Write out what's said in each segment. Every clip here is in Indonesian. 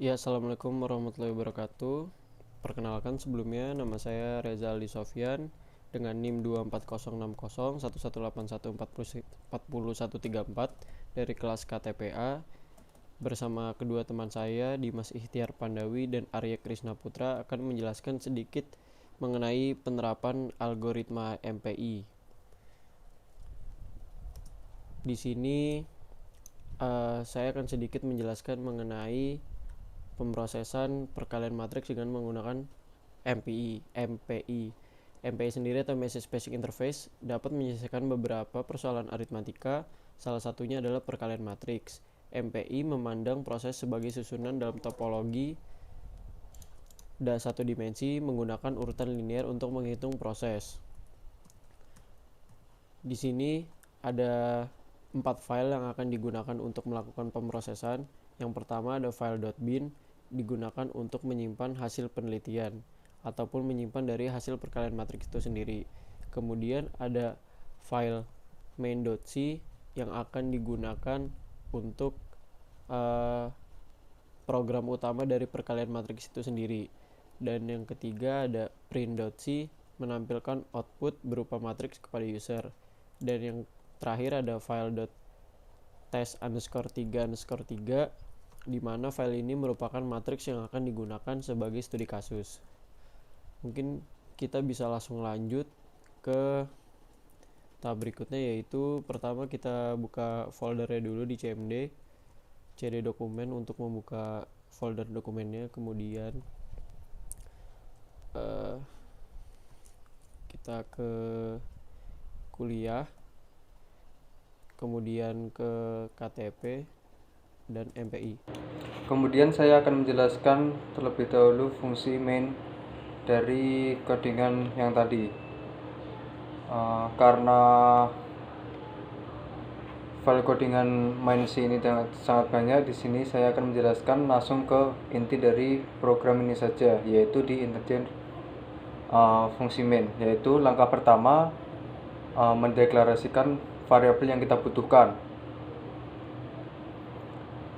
Ya, assalamualaikum warahmatullahi wabarakatuh. Perkenalkan sebelumnya, nama saya Reza Aldi Sofyan dengan NIM 240601181404134 dari kelas KTPA bersama kedua teman saya Dimas Ikhtiar Pandawi dan Arya Krisna Putra akan menjelaskan sedikit mengenai penerapan algoritma MPI. Di sini saya akan sedikit menjelaskan mengenai pemrosesan perkalian matriks dengan menggunakan MPI. MPI sendiri atau Message Basic Interface dapat menyelesaikan beberapa persoalan aritmatika, salah satunya adalah perkalian matriks. MPI memandang proses sebagai susunan dalam topologi satu dimensi menggunakan urutan linear untuk menghitung proses. Di sini ada 4 file yang akan digunakan untuk melakukan pemrosesan. Yang pertama ada file.bin, digunakan untuk menyimpan hasil penelitian ataupun menyimpan dari hasil perkalian matriks itu sendiri. Kemudian ada file main.c yang akan digunakan untuk program utama dari perkalian matriks itu sendiri. Dan yang ketiga ada print.c, menampilkan output berupa matriks kepada user. Dan yang terakhir ada file.test_3_3, di mana file ini merupakan matriks yang akan digunakan sebagai studi kasus. Mungkin kita bisa langsung lanjut ke tahap berikutnya, yaitu pertama kita buka foldernya dulu di CMD, cd dokumen untuk membuka folder dokumennya. Kemudian kita ke kuliah, kemudian ke KTP dan MPI. Kemudian saya akan menjelaskan terlebih dahulu fungsi main dari codingan yang tadi. Karena file codingan main C ini sangat banyak, di sini saya akan menjelaskan langsung ke inti dari program ini saja, yaitu di integer fungsi main. Yaitu langkah pertama, mendeklarasikan variabel yang kita butuhkan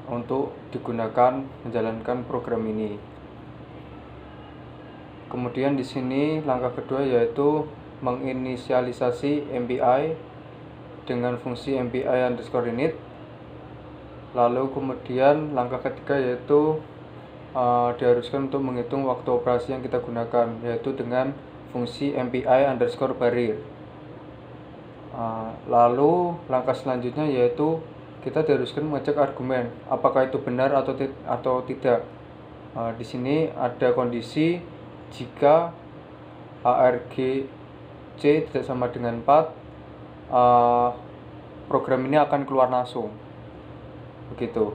untuk digunakan menjalankan program ini. Kemudian di sini langkah kedua yaitu menginisialisasi MPI dengan fungsi MPI_init. Lalu kemudian langkah ketiga yaitu diharuskan untuk menghitung waktu operasi yang kita gunakan, yaitu dengan fungsi MPI_barrier. Lalu langkah selanjutnya yaitu kita diharuskan mengecek argumen apakah itu benar atau tidak. Di sini ada kondisi jika argc tidak sama dengan 4, program ini akan keluar langsung. Begitu.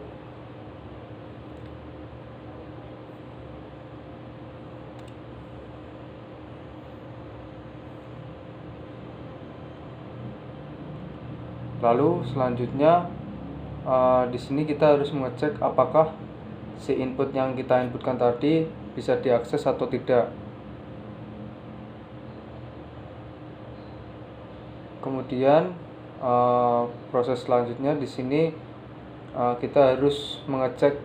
Lalu selanjutnya di sini kita harus mengecek apakah si input yang kita inputkan tadi bisa diakses atau tidak. Kemudian proses selanjutnya di sini kita harus mengecek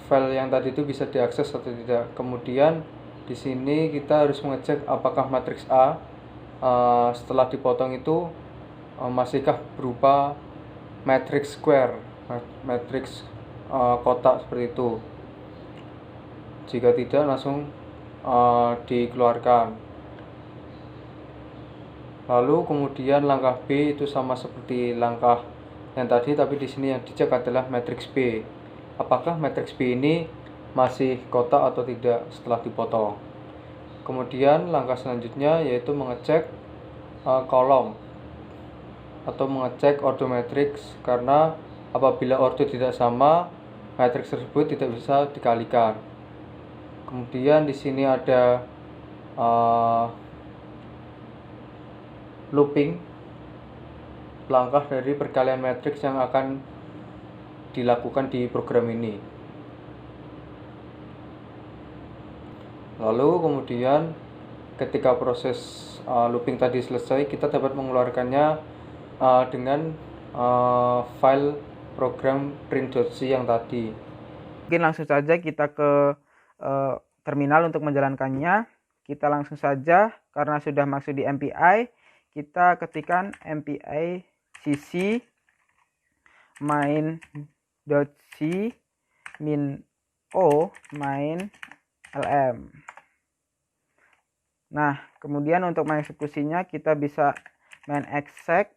file yang tadi itu bisa diakses atau tidak. Kemudian di sini kita harus mengecek apakah matriks A setelah dipotong itu masihkah berupa matriks square, matriks kotak seperti itu. Jika tidak, langsung dikeluarkan. Lalu kemudian langkah B itu sama seperti langkah yang tadi, tapi di sini yang dicek adalah matriks B. Apakah matriks B ini masih kotak atau tidak setelah dipotong. Kemudian langkah selanjutnya yaitu mengecek kolom atau mengecek ordo matriks, karena apabila ordo tidak sama, matriks tersebut tidak bisa dikalikan. Kemudian di sini ada looping, langkah dari perkalian matriks yang akan dilakukan di program ini. Lalu kemudian ketika proses looping tadi selesai, kita dapat mengeluarkannya dengan file program print.c yang tadi. Mungkin langsung saja kita ke terminal untuk menjalankannya. Kita langsung saja, karena sudah masuk di MPI, kita ketikkan MPI cc main.c min o main lm. Nah, kemudian untuk mengeksekusinya kita bisa main exec,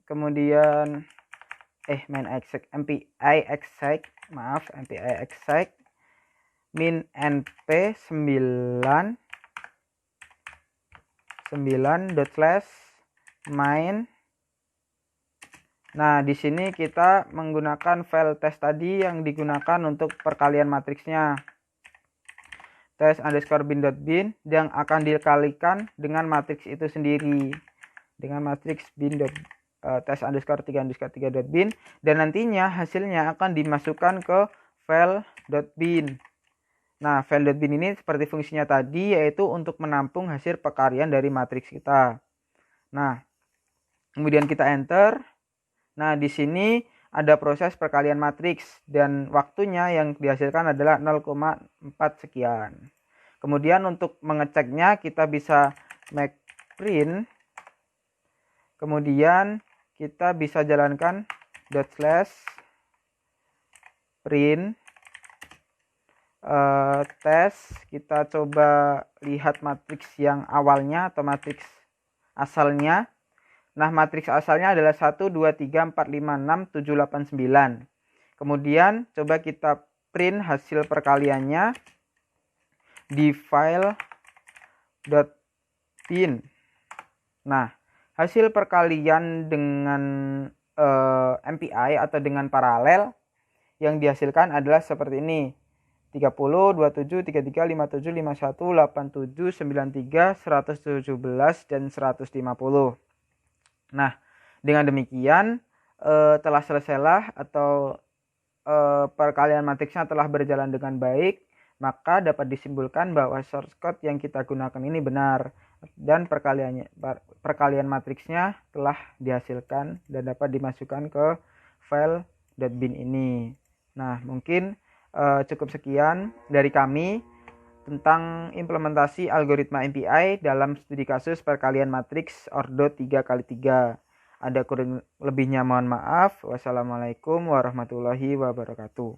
kemudian MPI exec min np 9 Nah, di sini kita menggunakan file test tadi yang digunakan untuk perkalian matriksnya. Test_bin.bin yang akan dikalikan dengan matriks itu sendiri. Dengan matriks test_3_3.bin, dan nantinya hasilnya akan dimasukkan ke file.bin. Nah, file.bin ini seperti fungsinya tadi, yaitu untuk menampung hasil perkalian dari matriks kita. Nah, kemudian kita enter. Nah, di sini ada proses perkalian matriks dan waktunya yang dihasilkan adalah 0,4 sekian. Kemudian untuk mengeceknya kita bisa make print. Kemudian kita bisa jalankan /print tes. Kita coba lihat matriks yang awalnya atau matriks asalnya. Nah, matriks asalnya adalah 1, 2, 3, 4, 5, 6, 7, 8, 9. Kemudian coba kita print hasil perkaliannya di file.bin. Nah, hasil perkalian dengan MPI atau dengan paralel yang dihasilkan adalah seperti ini. 30, 27, 33, 57, 51, 87, 93, 117, dan 150. Nah, dengan demikian telah selesailah atau perkalian matriksnya telah berjalan dengan baik, maka dapat disimpulkan bahwa source code yang kita gunakan ini benar dan perkalian matriksnya telah dihasilkan dan dapat dimasukkan ke file.bin ini. Nah, mungkin cukup sekian dari kami tentang implementasi algoritma MPI dalam studi kasus perkalian matriks ordo 3x3. Ada kurang lebihnya mohon maaf. Wassalamualaikum warahmatullahi wabarakatuh.